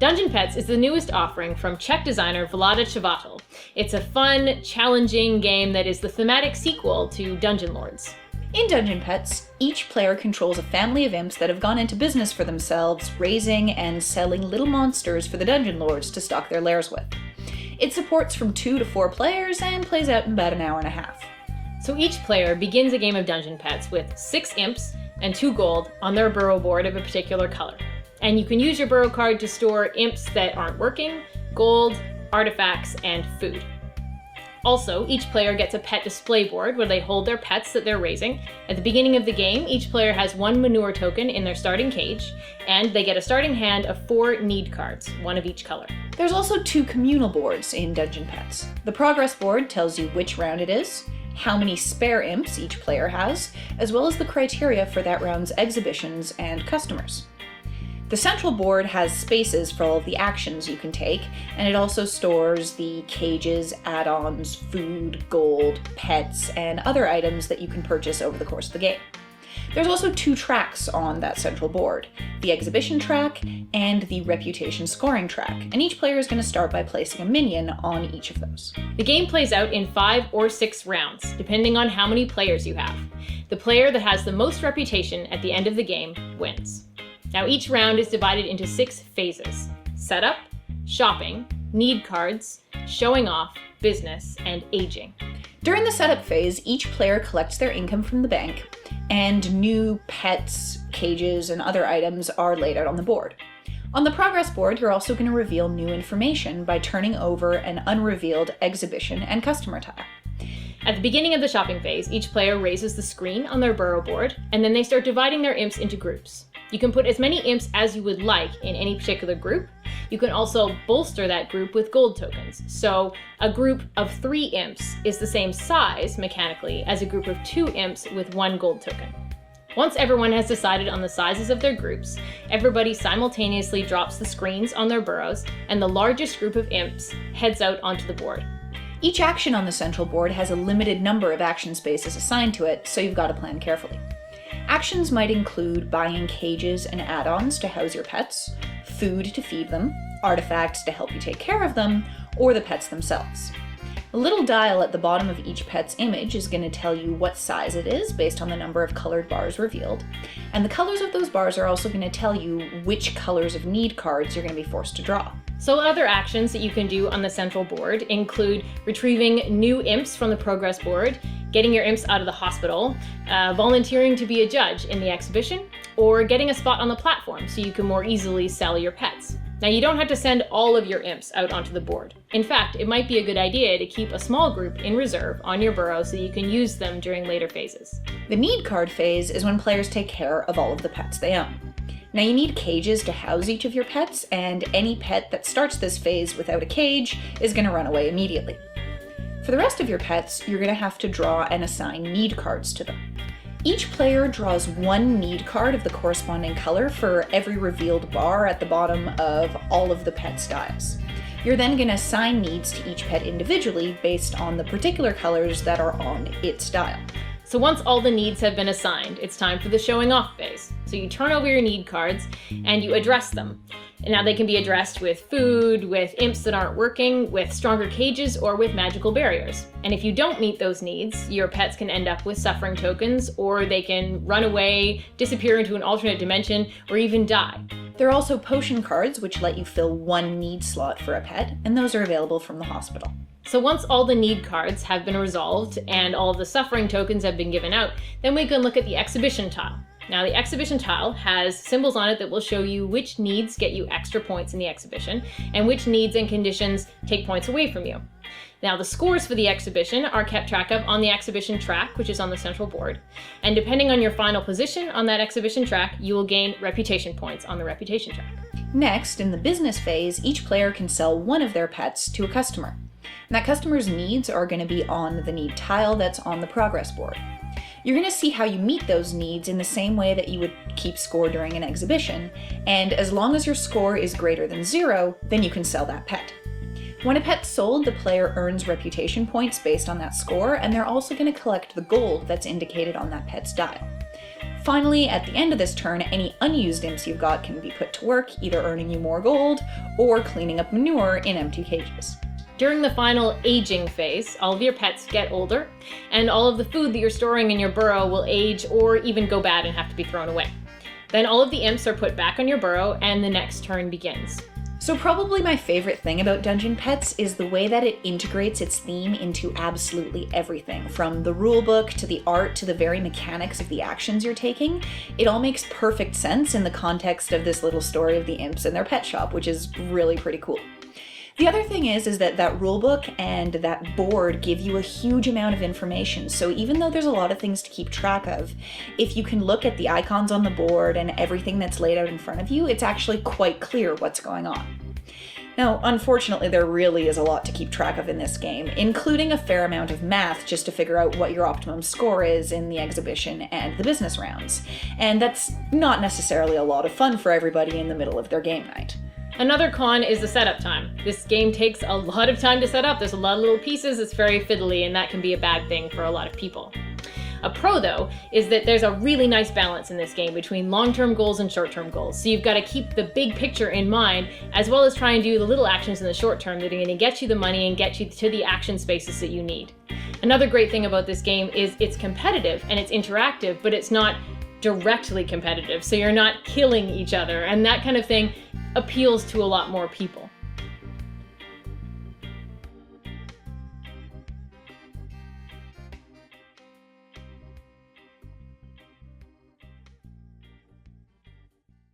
Dungeon Petz is the newest offering from Czech designer Vlada Chvatil. It's a fun, challenging game that is the thematic sequel to Dungeon Lords. In Dungeon Petz, each player controls a family of imps that have gone into business for themselves, raising and selling little monsters for the Dungeon Lords to stock their lairs with. It supports from 2 to 4 players and plays out in about an hour and a half. So each player begins a game of Dungeon Petz with 6 imps and 2 gold on their burrow board of a particular color. And you can use your burrow card to store imps that aren't working, gold, artifacts, and food. Also, each player gets a pet display board where they hold their pets that they're raising. At the beginning of the game, each player has 1 manure token in their starting cage, and they get a starting hand of 4 need cards, 1 of each color. There's also 2 communal boards in Dungeon Petz. The progress board tells you which round it is, how many spare imps each player has, as well as the criteria for that round's exhibitions and customers. The central board has spaces for all of the actions you can take, and it also stores the cages, add-ons, food, gold, pets, and other items that you can purchase over the course of the game. There's also 2 tracks on that central board, the exhibition track and the reputation scoring track, and each player is going to start by placing a minion on each of those. The game plays out in 5 or 6 rounds, depending on how many players you have. The player that has the most reputation at the end of the game wins. Now each round is divided into 6 phases: setup, shopping, need cards, showing off, business, and aging. During the setup phase, each player collects their income from the bank, and new pets, cages, and other items are laid out on the board. On the progress board, you're also going to reveal new information by turning over an unrevealed exhibition and customer tile. At the beginning of the shopping phase, each player raises the screen on their burrow board, and then they start dividing their imps into groups. You can put as many imps as you would like in any particular group. You can also bolster that group with gold tokens. So a group of 3 imps is the same size, mechanically, as a group of 2 imps with 1 gold token. Once everyone has decided on the sizes of their groups, everybody simultaneously drops the screens on their burrows, and the largest group of imps heads out onto the board. Each action on the central board has a limited number of action spaces assigned to it, so you've got to plan carefully. Actions might include buying cages and add-ons to house your pets, food to feed them, artifacts to help you take care of them, or the pets themselves. The little dial at the bottom of each pet's image is going to tell you what size it is based on the number of colored bars revealed, and the colors of those bars are also going to tell you which colors of need cards you're going to be forced to draw. So other actions that you can do on the central board include retrieving new imps from the progress board, getting your imps out of the hospital, volunteering to be a judge in the exhibition, or getting a spot on the platform so you can more easily sell your pets. Now you don't have to send all of your imps out onto the board. In fact, it might be a good idea to keep a small group in reserve on your burrow so you can use them during later phases. The need card phase is when players take care of all of the pets they own. Now you need cages to house each of your pets, and any pet that starts this phase without a cage is going to run away immediately. For the rest of your pets, you're going to have to draw and assign need cards to them. Each player draws 1 need card of the corresponding color for every revealed bar at the bottom of all of the pet styles. You're then going to assign needs to each pet individually based on the particular colors that are on its dial. So once all the needs have been assigned, it's time for the showing off phase. So you turn over your need cards and you address them. And now they can be addressed with food, with imps that aren't working, with stronger cages, or with magical barriers. And if you don't meet those needs, your pets can end up with suffering tokens, or they can run away, disappear into an alternate dimension, or even die. There are also potion cards which let you fill 1 need slot for a pet, and those are available from the hospital. So once all the need cards have been resolved and all of the suffering tokens have been given out, then we can look at the exhibition tile. Now the exhibition tile has symbols on it that will show you which needs get you extra points in the exhibition and which needs and conditions take points away from you. Now the scores for the exhibition are kept track of on the exhibition track, which is on the central board. And depending on your final position on that exhibition track, you will gain reputation points on the reputation track. Next, in the business phase, each player can sell 1 of their pets to a customer. And that customer's needs are going to be on the need tile that's on the progress board. You're going to see how you meet those needs in the same way that you would keep score during an exhibition, and as long as your score is greater than 0, then you can sell that pet. When a pet's sold, the player earns reputation points based on that score, and they're also going to collect the gold that's indicated on that pet's dial. Finally, at the end of this turn, any unused imps you've got can be put to work, either earning you more gold or cleaning up manure in empty cages. During the final aging phase, all of your pets get older, and all of the food that you're storing in your burrow will age or even go bad and have to be thrown away. Then all of the imps are put back on your burrow, and the next turn begins. So probably my favorite thing about Dungeon Petz is the way that it integrates its theme into absolutely everything, from the rulebook to the art to the very mechanics of the actions you're taking. It all makes perfect sense in the context of this little story of the imps and their pet shop, which is really pretty cool. The other thing is that rulebook and that board give you a huge amount of information, so even though there's a lot of things to keep track of, if you can look at the icons on the board and everything that's laid out in front of you, it's actually quite clear what's going on. Now, unfortunately, there really is a lot to keep track of in this game, including a fair amount of math just to figure out what your optimum score is in the exhibition and the business rounds, and that's not necessarily a lot of fun for everybody in the middle of their game night. Another con is the setup time. This game takes a lot of time to set up. There's a lot of little pieces, it's very fiddly, and that can be a bad thing for a lot of people. A pro, though, is that there's a really nice balance in this game between long-term goals and short-term goals. So you've got to keep the big picture in mind, as well as try and do the little actions in the short term that are going to get you the money and get you to the action spaces that you need. Another great thing about this game is it's competitive and it's interactive, but it's not directly competitive, so you're not killing each other, and that kind of thing appeals to a lot more people.